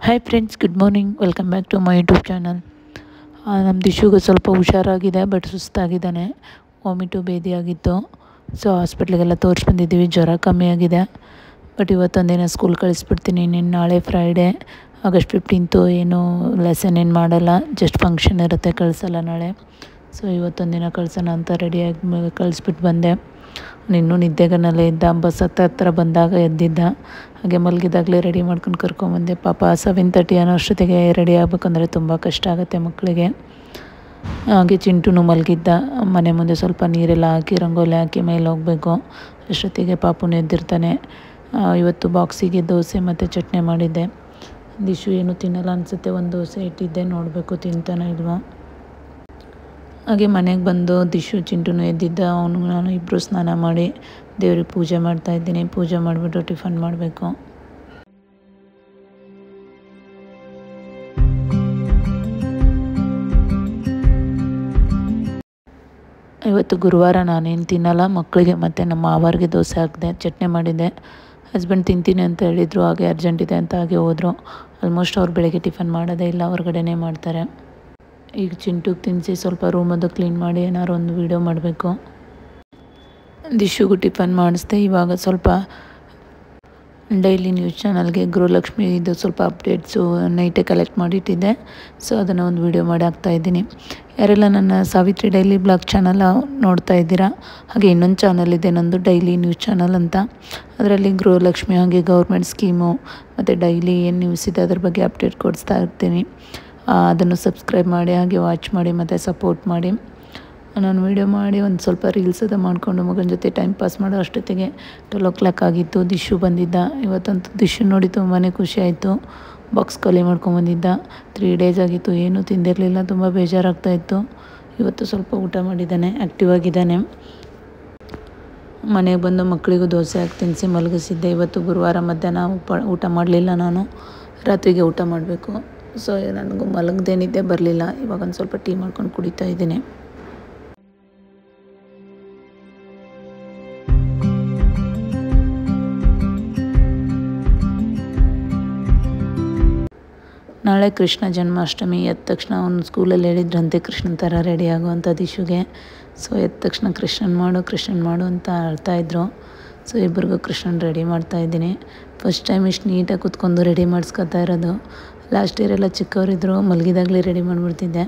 Hi friends, good morning. Welcome back to my YouTube channel. ನಮ್ಮ ದಿಶುಗೆ ಸ್ವಲ್ಪ ಹುಷಾರಾಗಿದೆ, ಬಟ್ ಸುಸ್ತಾಗಿದ್ದಾನೆ. ವಾಮಿಟು ಬೇದಿಯಾಗಿತ್ತು. ಸೊ ಹಾಸ್ಪಿಟ್ಲಿಗೆಲ್ಲ ತೋರಿಸಿ ಬಂದಿದ್ದೀವಿ. ಜ್ವರ ಕಮ್ಮಿ ಆಗಿದೆ. ಬಟ್ ಇವತ್ತೊಂದಿನ ಸ್ಕೂಲ್ ಕಳಿಸ್ಬಿಡ್ತೀನಿ. ನಾಳೆ ಫ್ರೈಡೇ, ಆಗಸ್ಟ್ 15 ಏನು ಲೆಸನ್ ಏನು ಮಾಡಲ್ಲ, ಜಸ್ಟ್ ಫಂಕ್ಷನ್ ಇರುತ್ತೆ, ಕಳಿಸಲ್ಲ ನಾಳೆ. ಸೊ ಇವತ್ತೊಂದಿನ ಕಳ್ಸೋಣ ಅಂತ ರೆಡಿಯಾಗಿ ಕಳಿಸ್ಬಿಟ್ಟು ಬಂದೆ. ಇನ್ನೂ ನಿದ್ದೆಗನಲ್ಲೇ ಇದ್ದ. ಬಸ್ ಹತ್ರ ಬಂದಾಗ ಎದ್ದಿದ್ದ. ಹಾಗೆ ಮಲಗಿದಾಗಲೇ ರೆಡಿ ಮಾಡ್ಕೊಂಡು ಕರ್ಕೊಂಬಂದೆ. ಪಾಪ 7:30 ಅನ್ನೋ ಅಷ್ಟೊತ್ತಿಗೆ ರೆಡಿ ಆಗಬೇಕಂದ್ರೆ ತುಂಬ ಕಷ್ಟ ಆಗುತ್ತೆ ಮಕ್ಕಳಿಗೆ. ಹಾಗೆ ಚಿಂಟುನು ಮಲಗಿದ್ದ. ಮನೆ ಮುಂದೆ ಸ್ವಲ್ಪ ನೀರೆಲ್ಲ ಹಾಕಿ ರಂಗೋಲಿ ಹಾಕಿ ಮೇಲೆ ಹೋಗಬೇಕು. ಅಷ್ಟೊತ್ತಿಗೆ ಪಾಪುನು ಎದ್ದಿರ್ತಾನೆ. ಇವತ್ತು ಬಾಕ್ಸಿಗೆ ದೋಸೆ ಮತ್ತು ಚಟ್ನಿ ಮಾಡಿದ್ದೆ. ದಿಶು ಏನು ತಿನ್ನಲ್ಲ ಅನಿಸುತ್ತೆ. ಒಂದು ದೋಸೆ ಇಟ್ಟಿದ್ದೆ, ನೋಡಬೇಕು ತಿಂತಾನೋ ಇಲ್ವೋ. ಹಾಗೆ ಮನೆಗೆ ಬಂದು ದಿಶು ಚಿಂಟುನು ಎದ್ದಿದ್ದ. ಅವನು ನಾನು ಇಬ್ಬರು ಸ್ನಾನ ಮಾಡಿ ದೇವ್ರಿಗೆ ಪೂಜೆ ಮಾಡ್ತಾಯಿದ್ದೀನಿ. ಪೂಜೆ ಮಾಡಿಬಿಟ್ಟು ಟಿಫನ್ ಮಾಡಬೇಕು. ಇವತ್ತು ಗುರುವಾರ, ನಾನೇನು ತಿನ್ನಲ್ಲ. ಮಕ್ಕಳಿಗೆ ಮತ್ತು ನಮ್ಮ ಮಾವರಿಗೆ ದೋಸೆ ಹಾಕಿದೆ, ಚಟ್ನಿ ಮಾಡಿದ್ದೆ. ಹಸ್ಬೆಂಡ್ ತಿಂತೀನಿ ಅಂತ ಹೇಳಿದರು. ಹಾಗೆ ಅರ್ಜೆಂಟ್ ಇದೆ ಅಂತ ಹಾಗೆ ಹೋದರು. ಆಲ್ಮೋಸ್ಟ್ ಅವ್ರು ಬೆಳಗ್ಗೆ ಟಿಫನ್ ಮಾಡೋದೇ ಇಲ್ಲ, ಹೊರಗಡೆನೇ ಮಾಡ್ತಾರೆ. ಈಗ ಚಿಂಟುಗೆ ತಿನ್ನಿಸಿ ಸ್ವಲ್ಪ ರೂಮದು ಕ್ಲೀನ್ ಮಾಡಿ ಏನಾದ್ರು ಒಂದು ವೀಡಿಯೋ ಮಾಡಬೇಕು. ದಿಶುಗೂ ಟಿಫನ್ ಮಾಡಿಸ್ದೆ. ಇವಾಗ ಸ್ವಲ್ಪ ಡೈಲಿ ನ್ಯೂಸ್ ಚಾನಲ್ಗೆ ಗೃಹಲಕ್ಷ್ಮಿ ಇದು ಸ್ವಲ್ಪ ಅಪ್ಡೇಟ್ಸು ನೈಟೇ ಕಲೆಕ್ಟ್ ಮಾಡಿಟ್ಟಿದ್ದೆ. ಸೊ ಅದನ್ನು ಒಂದು ವೀಡಿಯೋ ಮಾಡಿ ಹಾಕ್ತಾಯಿದ್ದೀನಿ. ಯಾರೆಲ್ಲ ನನ್ನ ಸಾವಿತ್ರಿ ಡೈಲಿ ಬ್ಲಾಗ್ ಚಾನಲ್ ನೋಡ್ತಾ ಇದ್ದೀರಾ, ಹಾಗೆ ಇನ್ನೊಂದು ಚಾನಲ್ ಇದೆ ನಂದು, ಡೈಲಿ ನ್ಯೂಸ್ ಚಾನಲ್ ಅಂತ. ಅದರಲ್ಲಿ ಗೃಹಲಕ್ಷ್ಮಿ ಹಾಗೆ ಗೌರ್ಮೆಂಟ್ ಸ್ಕೀಮು ಮತ್ತು ಡೈಲಿ ಏನು ನ್ಯೂಸ್ ಇದೆ ಅದ್ರ ಬಗ್ಗೆ ಅಪ್ಡೇಟ್ ಕೊಡಿಸ್ತಾ ಇರ್ತೀನಿ. ಅದನ್ನು ಸಬ್ಸ್ಕ್ರೈಬ್ ಮಾಡಿ, ಹಾಗೆ ವಾಚ್ ಮಾಡಿ ಮತ್ತು ಸಪೋರ್ಟ್ ಮಾಡಿ. ನಾನು ವೀಡಿಯೋ ಮಾಡಿ ಒಂದು ಸ್ವಲ್ಪ ರೀಲ್ಸ್ ಅದು ಮಾಡಿಕೊಂಡು ಮಗನ ಜೊತೆ ಟೈಮ್ ಪಾಸ್ ಮಾಡೋ ಅಷ್ಟೊತ್ತಿಗೆ 12 o'clock ಆಗಿತ್ತು. ದಿಶು ಬಂದಿದ್ದ. ಇವತ್ತಂತೂ ದಿಶು ನೋಡಿ ತುಂಬಾ ಖುಷಿ ಆಯಿತು. ಬಾಕ್ಸ್ ಖಾಲಿ ಮಾಡ್ಕೊಂಬಂದಿದ್ದ. 3 days ಆಗಿತ್ತು, ಏನೂ ತಿಂದಿರಲಿಲ್ಲ, ತುಂಬ ಬೇಜಾರಾಗ್ತಾಯಿತ್ತು. ಇವತ್ತು ಸ್ವಲ್ಪ ಊಟ ಮಾಡಿದ್ದಾನೆ, ಆ್ಯಕ್ಟಿವ್ ಆಗಿದ್ದಾನೆ. ಮನೆಗೆ ಬಂದು ಮಕ್ಕಳಿಗೂ ದೋಸೆ ಹಾಕಿ ತಿನ್ನಿಸಿ ಮಲಗಿಸಿದ್ದೆ. ಇವತ್ತು ಗುರುವಾರ ಮಧ್ಯಾಹ್ನ ಊಟ ಮಾಡಲಿಲ್ಲ ನಾನು. ರಾತ್ರಿಗೆ ಊಟ ಮಾಡಬೇಕು. ಸೊ ನನಗೂ ಮಲಗದೇನಿದ್ದೆ ಬರಲಿಲ್ಲ. ಇವಾಗ ಒಂದು ಸ್ವಲ್ಪ ಟೀ ಮಾಡ್ಕೊಂಡು ಕುಡಿತಾ ಇದ್ದೀನಿ. ನಾಳೆ ಕೃಷ್ಣ ಜನ್ಮಾಷ್ಟಮಿ. ಎದ್ದ ತಕ್ಷಣ ಅವನು ಸ್ಕೂಲಲ್ಲಿ ಹೇಳಿದ್ರಂತೆ ಕೃಷ್ಣನ ಥರ ರೆಡಿ ಆಗುವಂಥ ದಿಶುಗೆ. ಸೊ ಎದ್ದ ತಕ್ಷಣ ಕೃಷ್ಣನ್ ಮಾಡು ಅಂತ ಹೇಳ್ತಾಯಿದ್ರು. ಸೊ ಇಬ್ಬರಿಗೂ ಕೃಷ್ಣನ್ ರೆಡಿ ಮಾಡ್ತಾಯಿದ್ದೀನಿ. ಫಸ್ಟ್ ಟೈಮ್ ಇಷ್ಟು ನೀಟಾಗಿ ಕೂತ್ಕೊಂಡು ರೆಡಿ ಮಾಡಿಸ್ಕೊತಾ ಇರೋದು. ಲಾಸ್ಟ್ ಇಯರ್ ಎಲ್ಲ ಚಿಕ್ಕವರಿದ್ದರು, ಮಲಗಿದಾಗಲೇ ರೆಡಿ ಮಾಡಿಬಿಡ್ತಿದ್ದೆ.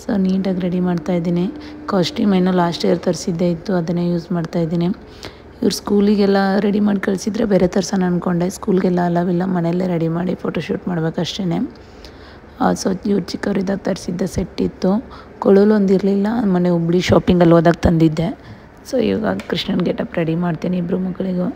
ಸೊ ನೀಟಾಗಿ ರೆಡಿ ಮಾಡ್ತಾಯಿದ್ದೀನಿ. ಕಾಸ್ಟ್ಯೂಮ್ ಏನೋ ಲಾಸ್ಟ್ ಇಯರ್ ತರಿಸಿದ್ದೇ ಇತ್ತು, ಅದನ್ನೇ ಯೂಸ್ ಮಾಡ್ತಾಯಿದ್ದೀನಿ. ಇವ್ರು ಸ್ಕೂಲಿಗೆಲ್ಲ ರೆಡಿ ಮಾಡಿ ಕಳಿಸಿದ್ರೆ ಬೇರೆ ತರ್ಸೋಣ ಅಂದ್ಕೊಂಡೆ. ಸ್ಕೂಲ್ಗೆಲ್ಲ ಅಲವಿಲ್ಲ, ಮನೆಯಲ್ಲೇ ರೆಡಿ ಮಾಡಿ ಫೋಟೋಶೂಟ್ ಮಾಡಬೇಕಷ್ಟೇ. ಸೊ ಇವ್ರು ಚಿಕ್ಕವರಿದ್ದಾಗ ತರಿಸಿದ್ದ ಸೆಟ್ ಇತ್ತು. ಕೊಳಲು ಒಂದಿರಲಿಲ್ಲ, ಮನೆ ಹುಬ್ಳಿ ಶಾಪಿಂಗಲ್ಲಿ ಹೋದಾಗ ತಂದಿದ್ದೆ. ಸೊ ಇವಾಗ ಕೃಷ್ಣನ ಗೆಟಪ್ ರೆಡಿ ಮಾಡ್ತೀನಿ ಇಬ್ಬರು ಮಕ್ಕಳಿಗೂ.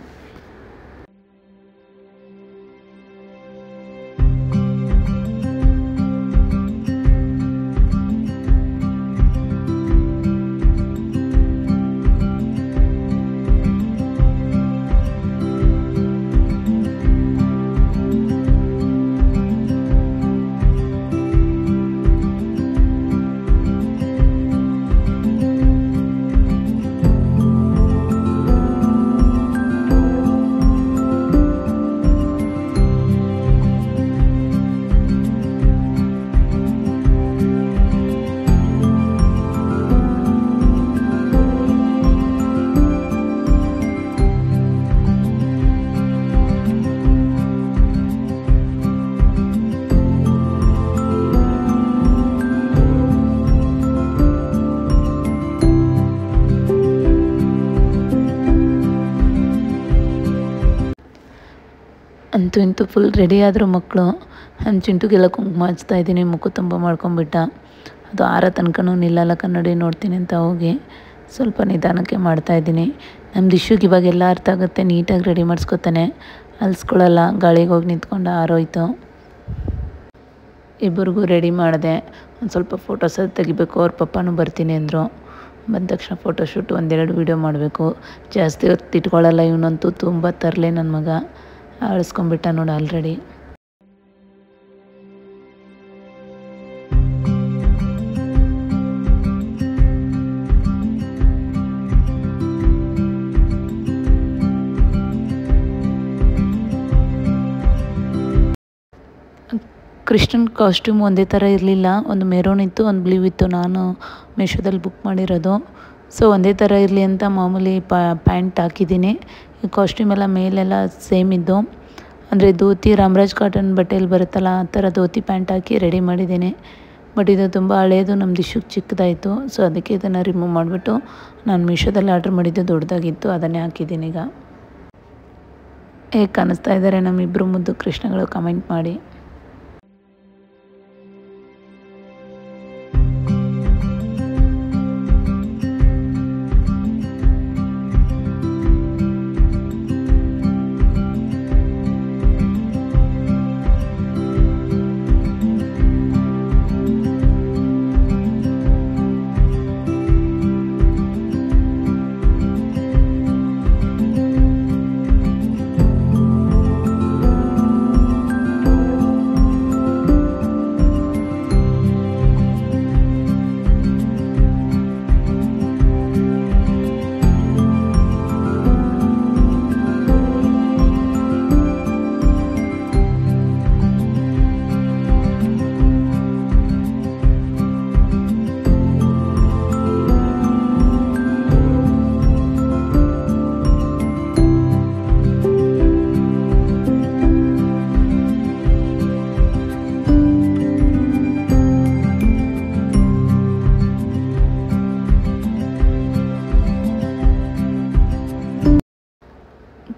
ಅಂತೂ ಇಂತೂ ಫುಲ್ ರೆಡಿ ಆದರು ಮಕ್ಕಳು. ನಾನು ಚಿಂಟುಗೆಲ್ಲ ಕುಂಕುಮ ಹಚ್ತಾಯಿದ್ದೀನಿ. ಮುಖ ತುಂಬ ಮಾಡ್ಕೊಂಬಿಟ್ಟ. ಅದು ಆರ ತನಕನೂ ನಿಲ್ಲಲ್ಲ, ಕನ್ನಡಿ ನೋಡ್ತೀನಿ ಅಂತ ಹೋಗಿ ಸ್ವಲ್ಪ ನಿಧಾನಕ್ಕೆ ಮಾಡ್ತಾಯಿದ್ದೀನಿ. ನಮ್ಮ ದಿಶುಗೆ ಇವಾಗೆಲ್ಲ ಅರ್ಥ ಆಗುತ್ತೆ. ನೀಟಾಗಿ ರೆಡಿ ಮಾಡಿಸ್ಕೊತಾನೆ, ಅಲ್ಸ್ಕೊಳ್ಳಲ್ಲ. ಗಾಳಿಗೆ ಹೋಗಿ ನಿಂತ್ಕೊಂಡು ಆರೋಯ್ತು. ಇಬ್ಬರಿಗೂ ರೆಡಿ ಮಾಡಿದೆ. ಒಂದು ಸ್ವಲ್ಪ ಫೋಟೋಸ್ ತೆಗಿಬೇಕು. ಅವ್ರ ಪಪ್ಪನೂ ಬರ್ತೀನಿ ಅಂದರು. ಬಂದ ತಕ್ಷಣ ಫೋಟೋಶೂಟ್ 1-2 ವೀಡಿಯೋ ಮಾಡಬೇಕು. ಜಾಸ್ತಿ ಹೊತ್ತು ಇಟ್ಕೊಳ್ಳಲ್ಲ. ಇವನಂತೂ ತುಂಬ ತರಲೆ ನನ್ನ ಮಗ. ಅಳಿಸ್ಕೊಂಬಿಟ್ಟ ನೋಡಿ ಆಲ್ರೆಡಿ. ಕೃಷ್ಣನ್ ಕಾಸ್ಟ್ಯೂಮ್ ಒಂದೇ ಥರ ಇರಲಿಲ್ಲ, ಒಂದು ಮೆರೂನ್ ಇತ್ತು, ಒಂದು ಬ್ಲೂ ಇತ್ತು. ನಾನು ಮೀಶೋದಲ್ಲಿ ಬುಕ್ ಮಾಡಿರೋದು. ಸೊ ಒಂದೇ ಥರ ಇರಲಿ ಅಂತ ಮಾಮೂಲಿ ಪ್ಯಾಂಟ್ ಹಾಕಿದ್ದೀನಿ. ಈ ಕಾಸ್ಟ್ಯೂಮ್ ಎಲ್ಲ ಮೇಲೆಲ್ಲ ಸೇಮ್ ಇದ್ದು, ಅಂದರೆ ಧೋತಿ ರಾಮರಾಜ್ ಕಾಟನ್ ಬಟ್ಟೆಯಲ್ಲಿ ಬರುತ್ತಲ್ಲ ಆ ಥರ ಧೋತಿ ಪ್ಯಾಂಟ್ ಹಾಕಿ ರೆಡಿ ಮಾಡಿದ್ದೀನಿ. ಬಟ್ ಇದು ತುಂಬ ಹಳೆಯದು, ನಮ್ಮ ದಿಶುಗೆ ಚಿಕ್ಕದಾಯಿತು. ಸೊ ಅದಕ್ಕೆ ಇದನ್ನು ರಿಮೂವ್ ಮಾಡಿಬಿಟ್ಟು ನಾನು ಮೀಶೋದಲ್ಲಿ ಆರ್ಡ್ರ್ ಮಾಡಿದ್ದು ದೊಡ್ಡದಾಗಿತ್ತು, ಅದನ್ನೇ ಹಾಕಿದ್ದೀನಿ. ಈಗ ಹೇಗೆ ಕಾಣಿಸ್ತಾ ಇದ್ದಾರೆ ನಮ್ಮಿಬ್ಬರು ಮುದ್ದು ಕೃಷ್ಣಗಳು ಕಮೆಂಟ್ ಮಾಡಿ.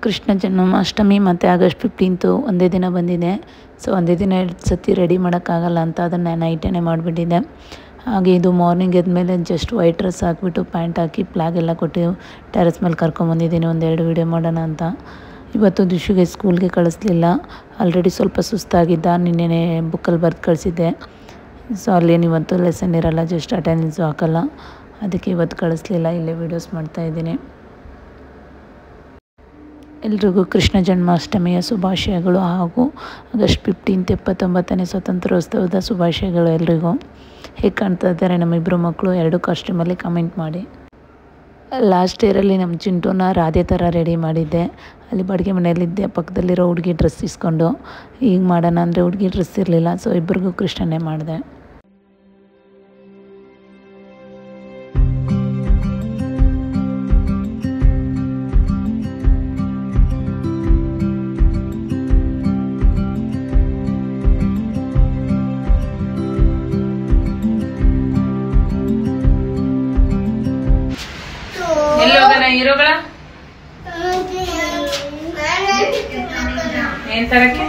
ಕೃಷ್ಣ ಜನ್ಮಾಷ್ಟಮಿ ಮತ್ತು ಆಗಸ್ಟ್ 15 ಒಂದೇ ದಿನ ಬಂದಿದೆ. ಸೊ ಒಂದೇ ದಿನ 2 ಸತಿ ರೆಡಿ ಮಾಡೋಕ್ಕಾಗಲ್ಲ ಅಂತ ಅದನ್ನು ನೈಟೇ ಮಾಡಿಬಿಟ್ಟಿದ್ದೆ. ಹಾಗೆ ಇದು ಮಾರ್ನಿಂಗ್ ಎದ್ಮೇಲೆ ಜಸ್ಟ್ ವೈಟ್ ಡ್ರೆಸ್ ಹಾಕ್ಬಿಟ್ಟು ಪ್ಯಾಂಟ್ ಹಾಕಿ ಫ್ಲಾಗ್ ಎಲ್ಲ ಕೊಟ್ಟು ಟೆರೆಸ್ ಮೇಲೆ ಕರ್ಕೊಂಬಂದಿದ್ದೀನಿ, ಒಂದೆರಡು ವೀಡಿಯೋ ಮಾಡೋಣ ಅಂತ. ಇವತ್ತು ದಿಶುಗೆ ಸ್ಕೂಲ್ಗೆ ಕಳಿಸ್ಲಿಲ್ಲ, ಆಲ್ರೆಡಿ ಸ್ವಲ್ಪ ಸುಸ್ತಾಗಿದ್ದ. ನಿನ್ನೆ ಬುಕ್ಕಲ್ಲಿ ಬರೆದು ಕಳಿಸಿದ್ದೆ. ಸೊ ಅಲ್ಲೇನು ಇವತ್ತು ಲೆಸನ್ ಇರೋಲ್ಲ, ಜಸ್ಟ್ ಅಟೆಂಡೆನ್ಸು ಹಾಕಲ್ಲ, ಅದಕ್ಕೆ ಇವತ್ತು ಕಳಿಸ್ಲಿಲ್ಲ. ಇಲ್ಲೇ ವೀಡಿಯೋಸ್ ಮಾಡ್ತಾಯಿದ್ದೀನಿ. ಎಲ್ರಿಗೂ ಕೃಷ್ಣ ಜನ್ಮಾಷ್ಟಮಿಯ ಶುಭಾಶಯಗಳು ಹಾಗೂ ಆಗಸ್ಟ್ 15 79ನೇ ಸ್ವಾತಂತ್ರ್ಯೋತ್ಸವದ ಶುಭಾಶಯಗಳು ಎಲ್ರಿಗೂ. ಹೇಗೆ ಕಾಣ್ತಾ ಇದ್ದಾರೆ ನಮ್ಮಿಬ್ಬರು ಮಕ್ಕಳು 2 ಕಾಸ್ಟ್ಯೂಮಲ್ಲಿ ಕಮೆಂಟ್ ಮಾಡಿ. ಲಾಸ್ಟ್ ಇಯರಲ್ಲಿ ನಮ್ಮ ಚಿಂಟುನ ರಾಧೆ ಥರ ರೆಡಿ ಮಾಡಿದ್ದೆ. ಅಲ್ಲಿ ಬಾಡಿಗೆ ಮನೆಯಲ್ಲಿದ್ದೆ, ಪಕ್ಕದಲ್ಲಿರೋ ಹುಡುಗಿ ಡ್ರೆಸ್ ಇಸ್ಕೊಂಡು. ಈಗ ಮಾಡೋಣ ಅಂದರೆ ಹುಡುಗಿ ಡ್ರೆಸ್ ಇರಲಿಲ್ಲ, ಸೊ ಇಬ್ಬರಿಗೂ ಕೃಷ್ಣನೇ ಮಾಡಿದೆ. ಹೀರೋಗಳ ಏನ್ ತರಕ್ಕೆ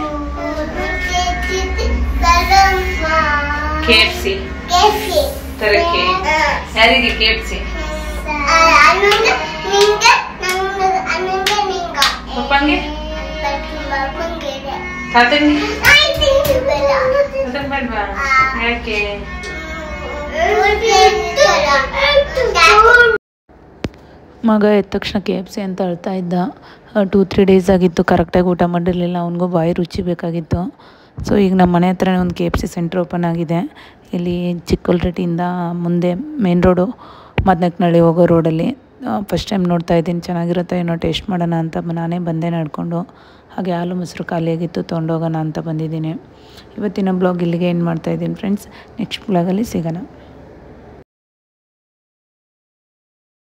KFC ತರಕ್ಕೆ ಯಾರಿಗೆ KFC ಪಪ್ಪಂಗೆ ತಾತಂಗೆ ಅದನ್ನ ಬೇಡ್ವಾ ಯಾಕೆ ಮಗ ಎದ್ದ ತಕ್ಷಣ KFC ಅಂತ ಅಳ್ತಾ ಇದ್ದ. 2-3 ಡೇಸ್ ಆಗಿತ್ತು ಕರೆಕ್ಟಾಗಿ ಊಟ ಮಾಡಿರಲಿಲ್ಲ, ಅವನಿಗೂ ಬಾಯಿ ರುಚಿ ಬೇಕಾಗಿತ್ತು. ಸೊ ಈಗ ನಮ್ಮ ಮನೆ ಹತ್ರನೇ ಒಂದು KFC ಸೆಂಟ್ರ್ ಓಪನ್ ಆಗಿದೆ. ಇಲ್ಲಿ ಚಿಕ್ಕಲ್ರಟ್ಟಿಯಿಂದ ಮುಂದೆ ಮೇನ್ ರೋಡು ಮದನಕನಹಳ್ಳಿ ಹೋಗೋ ರೋಡಲ್ಲಿ. ಫಸ್ಟ್ ಟೈಮ್ ನೋಡ್ತಾ ಇದ್ದೀನಿ, ಚೆನ್ನಾಗಿರುತ್ತೆ ಏನೋ ಟೇಸ್ಟ್ ಮಾಡೋಣ ಅಂತ ನಾನೇ ಬಂದೆ ನಡ್ಕೊಂಡು. ಹಾಗೆ ಹಾಲು ಮೊಸರು ಖಾಲಿಯಾಗಿತ್ತು, ತೊಗೊಂಡೋಗೋಣ ಅಂತ ಬಂದಿದ್ದೀನಿ. ಇವತ್ತಿನ ಬ್ಲಾಗ್ ಇಲ್ಲಿಗೆ ಏನು ಮಾಡ್ತಾಯಿದ್ದೀನಿ ಫ್ರೆಂಡ್ಸ್. ನೆಕ್ಸ್ಟ್ ಬ್ಲಾಗಲ್ಲಿ ಸಿಗೋಣ.